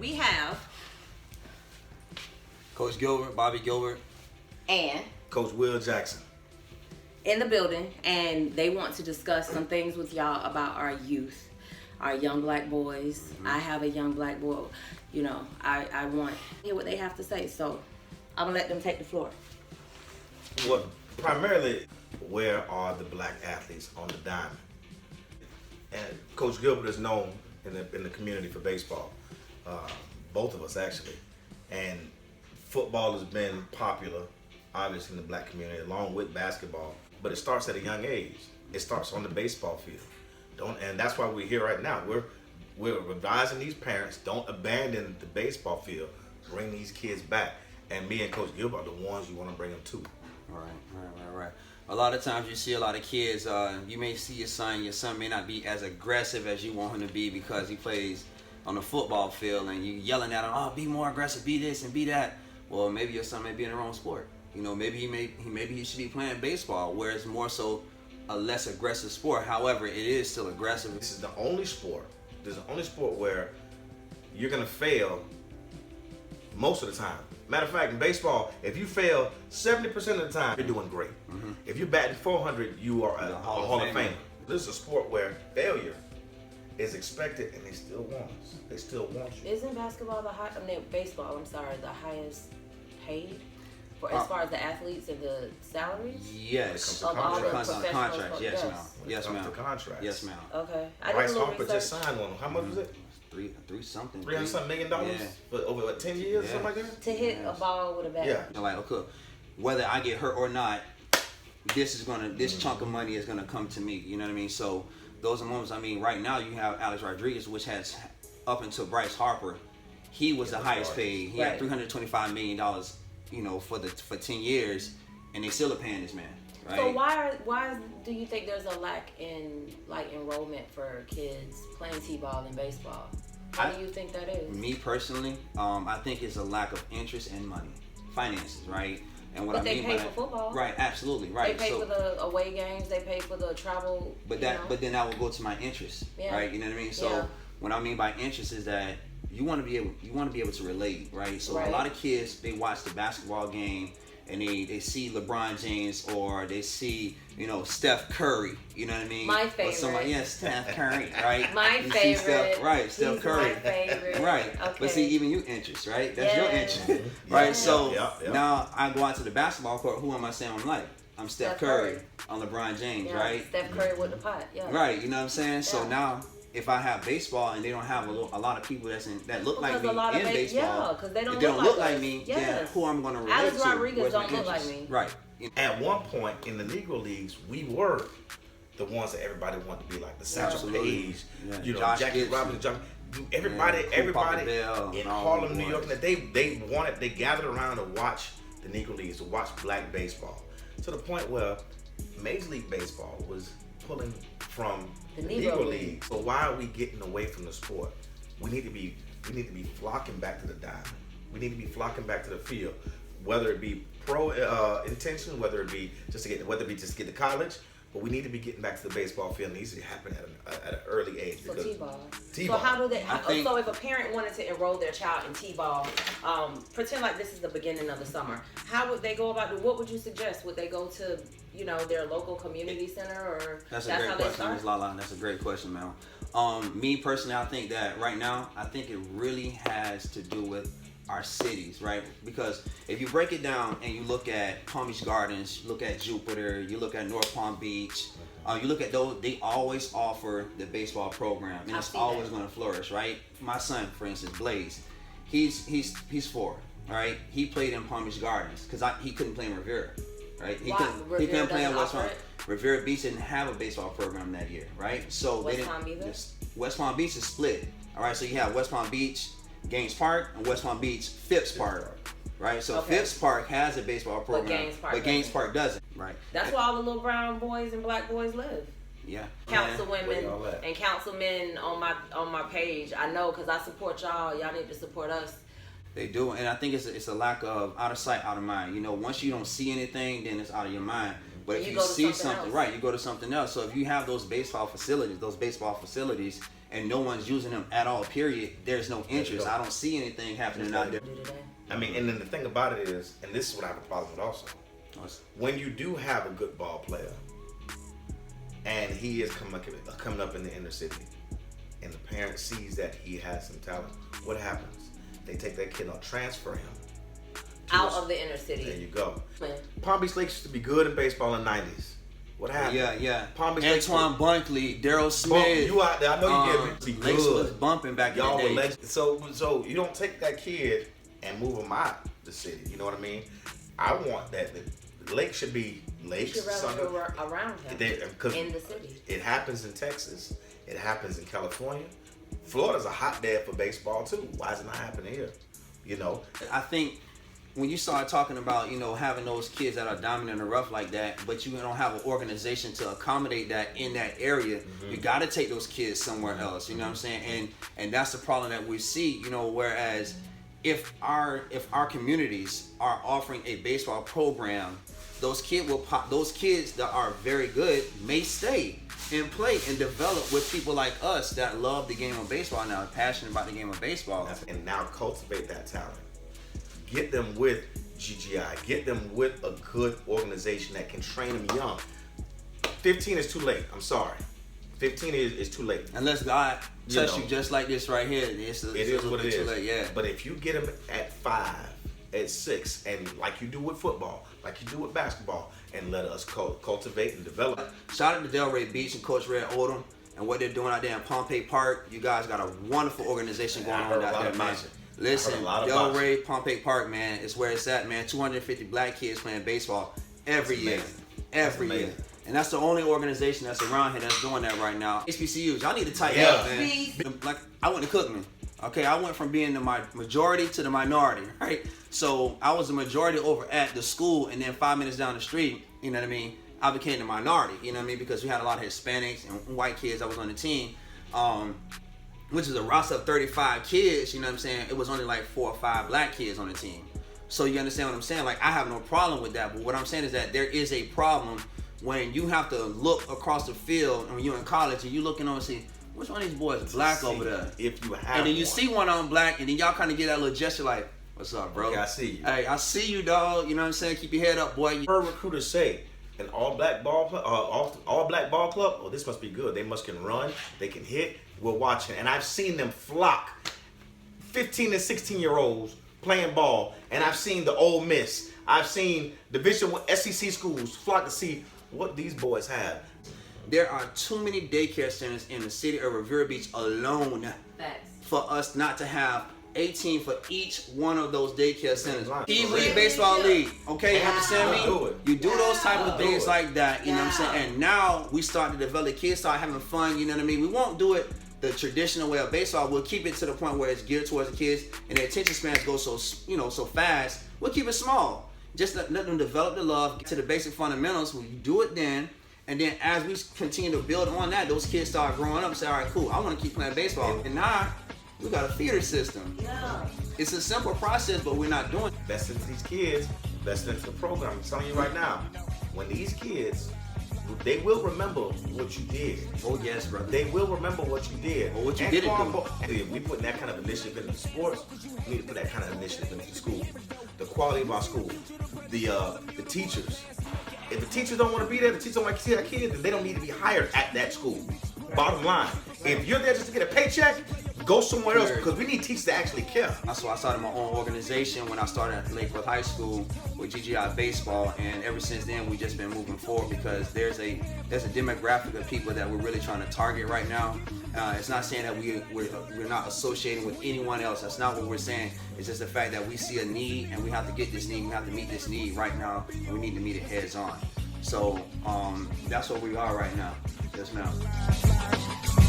we have Coach Gilbert, Bobby Gilbert, and Coach Will Jackson in the building, and they want to discuss some things with y'all about our youth, our young black boys. Mm-hmm. I have a young black boy. You know, I want to hear what they have to say, so I'm gonna let them take the floor. Well, primarily, where are the black athletes on the diamond? And Coach Gilbert is known in the community for baseball. Both of us actually, and football has been popular, obviously in the black community, along with basketball. But it starts at a young age. It starts on the baseball field. And that's why we're here right now. We're advising these parents, don't abandon the baseball field. Bring these kids back. And me and Coach Gilbert are the ones you want to bring them to. Right. A lot of times you see a lot of kids, you may see your son may not be as aggressive as you want him to be because he plays on the football field and you yelling at him, oh, be more aggressive, be this and be that. Well, maybe your son may be in the wrong sport. You know, maybe he should be playing baseball, where it's more so a less aggressive sport. However, it is still aggressive. This is the only sport. This is the only sport where you're gonna fail most of the time. Matter of fact, in baseball, if you fail 70% of the time, you're doing great. Mm-hmm. If you're batting 400, you are a Hall of Famer. This is a sport where failure is expected, and they still want us. They still want you. Isn't basketball baseball? I'm sorry, the highest paid for as far as the athletes and the salaries? Yes. Of all the Contracts. professionals. Yes, ma'am. Yes, ma'am. Contracts. Yes, ma'am. Okay. Bryce Harper just signed one. How much was it? Three something. $300 million for over 10 years, something like that. To hit a ball with a bat. Yeah. Like, okay, whether I get hurt or not, this chunk of money is gonna come to me. You know what I mean? So those are moments. I mean, right now you have Alex Rodriguez, which has up until Bryce Harper, he was the highest paid. He had $325 million. You know, for 10 years, and they still are paying this man. Right? So why do you think there's a lack in enrollment for kids playing t-ball and baseball? How do you think that is? Me personally, I think it's a lack of interest and money, finances, right? And what but I they mean pay by for football, right? Absolutely, right. They pay for the away games. They pay for the travel. But then that will go to my interest, right? You know what I mean? So what I mean by interest is that you want to be able to relate, right? So a lot of kids, they watch the basketball game and they see LeBron James or they see, you know, Steph Curry, you know what I mean? My favorite. Or Steph Curry, right? My you favorite. Steph Curry. My favorite. Right. Okay. But see, even you interest, right? That's your interest, right? So now I go out to the basketball court. Who am I saying I'm like? I'm Steph Curry. I'm LeBron James, right? Steph Curry with the pot, Right, you know what I'm saying? So now, if I have baseball and they don't have a lot of people that look like me in baseball, because they don't look like me, then who I'm going to relate Alex to? Rodriguez don't look like me. Right. At one point in the Negro Leagues, we were the ones that everybody wanted to be like. The Satchel Paige, you know, Josh Jackie Gibson. Robinson, everybody Bell, in Harlem, New York, they gathered around to watch the Negro Leagues, to watch black baseball, to the point where Major League Baseball was pulling from the Negro League. So why are we getting away from the sport? We need to be flocking back to the diamond. We need to be flocking back to the field, whether it be pro intention, whether it be just to get to college. But we need to be getting back to the baseball field. It needs to happen at an early age. So T-ball. T-ball. So how do they? So if a parent wanted to enroll their child in T-ball, pretend like this is the beginning of the summer. How would they go about it? What would you suggest? Would they go to their local community center, or that's a great question, Ms. Lala. That's a great question, man. Me personally, I think that right now, I think it really has to do with our cities, right? Because if you break it down and you look at Palm Beach Gardens, you look at Jupiter, you look at North Palm Beach, you look at those, they always offer the baseball program, and it's always going to flourish, right? My son, for instance, Blaze, he's 4, right? He played in Palm Beach Gardens because he couldn't play in Rivera, right? He couldn't play in West Palm. Rivera Beach didn't have a baseball program that year, right? So West Palm Beach is split, all right? So you have West Palm Beach, Gaines Park, and West Palm Beach, Phipps Park, right? So Phipps Park has a baseball program, but Gaines Park doesn't, right? That's where all the little brown boys and black boys live. Yeah. Councilwomen and councilmen on my page. I know because I support y'all. Y'all need to support us. They do, and I think it's a lack of out of sight, out of mind. You know, once you don't see anything, then it's out of your mind. But if you see something, right, you go to something else. So if you have those baseball facilities, and no one's using them at all, period, there's no interest. I don't see anything happening out there. Do today. I mean, and then the thing about it is, and this is what I have a problem with also. When you do have a good ball player, and he is coming up in the inner city, and the parent sees that he has some talent, what happens? They take that kid and transfer him Out of the inner city. There you go. When? Palm Beach Lakes used to be good in baseball in the 90s. What happened? Yeah. Palm Beach Lakes. Antoine Bunkley, Daryl Smith. You out there? I know you get me. Lakes was Good. bumping back Y'all in were the day. legends. So you don't take that kid and move him out the city. You know what I mean? I want that. The lake should be You lakes. should rather go around him in the city. It happens in Texas. It happens in California. Florida's a hotbed for baseball too. Why is it not happening here? You know, I think when you start talking about, having those kids that are dominant and rough like that, but you don't have an organization to accommodate that in that area, you got to take those kids somewhere else. You know what I'm saying? And that's the problem that we see. Whereas if our communities are offering a baseball program, those kids that are very good may stay and play and develop with people like us that love the game of baseball and are passionate about the game of baseball. and now cultivate that talent. Get them with GGI. Get them with a good organization that can train them young. 15 is too late. I'm sorry. 15 is too late. Unless God touch you just like this right here, it is what it is. Too late, yeah. But if you get them at 5, at 6, and like you do with football, like you do with basketball, and let us cultivate and develop. Shout out to Delray Beach and Coach Red Odom and what they're doing out there in Pompey Park. You guys got a wonderful organization going on out there, man. Listen, Delray, Pompey Park, man, is where it's at, man. 250 black kids playing baseball every year. Every year. And that's the only organization that's around here that's doing that right now. HBCUs, y'all need to tighten up, man. Like, I went to Cookman. Okay, I went from being the majority to the minority, right? So I was the majority over at the school, and then 5 minutes down the street, you know what I mean, I became the minority, you know what I mean, because we had a lot of Hispanics and white kids that was on the team, which is a roster of 35 kids, you know what I'm saying? It was only like 4 or 5 black kids on the team. So you understand what I'm saying? Like, I have no problem with that, but what I'm saying is that there is a problem when you have to look across the field, and when you're in college, and you're looking over and see, which one of these boys over over there? If you have and then you see one of them black, and then y'all kind of get that little gesture like, what's up, bro? Okay, I see you. Hey, I see you, dog. You know what I'm saying? Keep your head up, boy. I heard recruiters say, an all black ball club, oh, this must be good. They can run, they can hit. We're watching. And I've seen them flock 15 and 16-year-olds playing ball. And I've seen the Ole Miss. I've seen Division I SEC schools flock to see what these boys have. There are too many daycare centers in the city of Revere Beach alone for us not to have 18 for each one of those daycare centers. Pee Wee Baseball League, okay, understand me? You do those type of things like that, you know what I'm saying? And now we start to develop, kids start having fun, you know what I mean? We won't do it the traditional way of baseball. We'll keep it to the point where it's geared towards the kids and their attention spans go so fast. We'll keep it small. Just let them develop the love, get to the basic fundamentals. When you do it then, and then as we continue to build on that, those kids start growing up and say, all right, cool, I want to keep playing baseball. And now, we got a feeder system. Yeah. It's a simple process, but we're not doing it. Invest into these kids, invest into the program. I'm telling you right now, when these kids, they will remember what you did. Oh, yes, brother. They will remember what you did. Or what you didn't do. If we put that kind of initiative into sports, we need to put that kind of initiative into school. The quality of our school, the teachers. If the teachers don't want to be there, the teachers don't like to see that kid, then they don't need to be hired at that school. Bottom line, if you're there just to get a paycheck, go somewhere else, because we need teachers to actually care. That's why I started my own organization when I started at Lakewood High School with GGI Baseball, and ever since then we've just been moving forward because there's a demographic of people that we're really trying to target right now. It's not saying that we're not associating with anyone else. That's not what we're saying. It's just the fact that we see a need and we have to get this need. We have to meet this need right now, and we need to meet it heads on. So that's where we are right now. Yes, ma'am.